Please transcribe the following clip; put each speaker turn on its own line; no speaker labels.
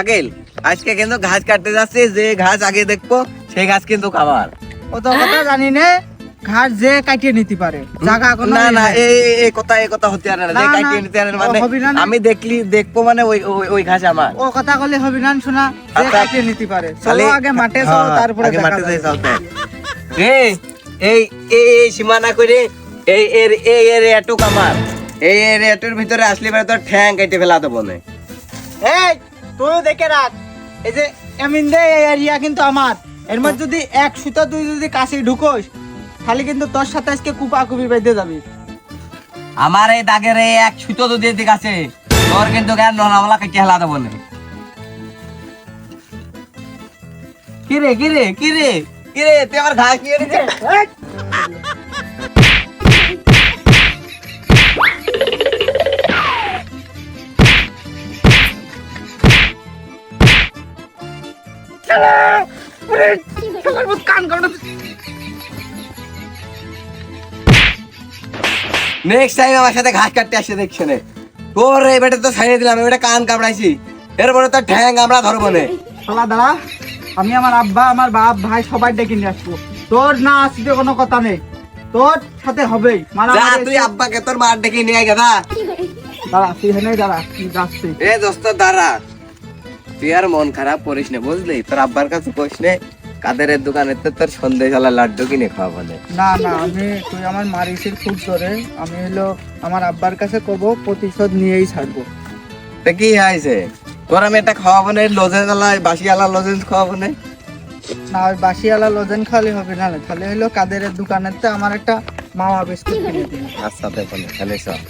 আকিল আজকে কিন্তু ঘাস কাটতে যাচ্ছি, যে ঘাস আগে দেখবো সেই ঘাস কিন্তু খাবার।
ও তো কথা জানি না, ঘাস যে কাটিয়ে নিতে পারে জায়গা কোনো
না না,
নেই।
এই কথা হতে পারে না,
না,
যে
না,
কাটিয়ে নিতে পারে
ও
মানে
হবি না না।
আমি দেখবো মানে ওই ঘাস আমার।
ও কথা বলে হবে না, শোনা যে
আচ্ছা।
কাটিয়ে নিতে পারে। চলো
তাহলে
আগে মাঠে চলো, তারপরে
আগে
দেখা
মাঠে যাই,
যাবে।
চলতে। এই সীমানা করে এই এটুক আমার, এই এটুর ভিতরে আসলে পরে তোর ঠ্যাং কেটে ফেলা দেবো না।
এই তুই দেখে রাখ, এই যে এমিন্দে এই এরিয়া কিন্তু আমার। এর মধ্যে যদি এক সুতা তুই যদি কাছে ঢুকোস, তাহলে কিন্তু তোর সাথে আজকে কুপাকুপি বেঁধে যাবি।
আমার এই দাগের এই এক সুতো যদি এদিক আছে, তোর কিন্তু জ্ঞান নলামলা কেটে ফেলা দেবো না। কিরে কিরে কিরে কিরে, তুই আমার ঘাস নিয়ে নিচ্ছে। নেক্সট টাইম আমার সাথে ঘাস কাটতে আসছে দেখছে না, তোর এবারে তো ছাড়িয়ে দিলাম, এবারে কান কামড়াইছি, এরপরে তো ঠ্যাং আমরা ধরবো না।
শালা দাঁড়া, আমি আমার আব্বা, আমার বাপ, ভাই সবাই ডেকে নিয়ে আসবো। তোর না আসতে কোনো কথা নেই, তোর সাথে হবেই।
যা তুই আব্বাকে তোর মার ডেকে নিয়ে গেদা।
দাঁড়া, তুই হেনে দাঁড়া, তুই যাচ্ছি।
এ দোস্ত দাঁড়া, তুই আর মন খারাপ করিস না বুঝলি, তোর আব্বার কাছে কইস নে কাদেরের দোকানে তো তোর সন্দেশালা লাড্ডু কিনে খাওয়াবো না।
না না, তুই আমার মারিসের খুব ধরে, আমি হলো আমার আব্বার কাছে কব, প্রতিশোধ নিয়েই ছাড়বো।
তা কি হয়েছে, তোর আমি একটা খাওয়াবো না, লজেন্স আলা বাসিয়ালা লজেন্স খাওয়াবো না।
না, ওই বাসিওয়ালা লজেন খালি হবে না, তাহলে হলো কাদেরের দোকানেতে আমার একটা মাওয়া বিস্কুট কিনে দিন।
আচ্ছা দেখো না, তাহলে সব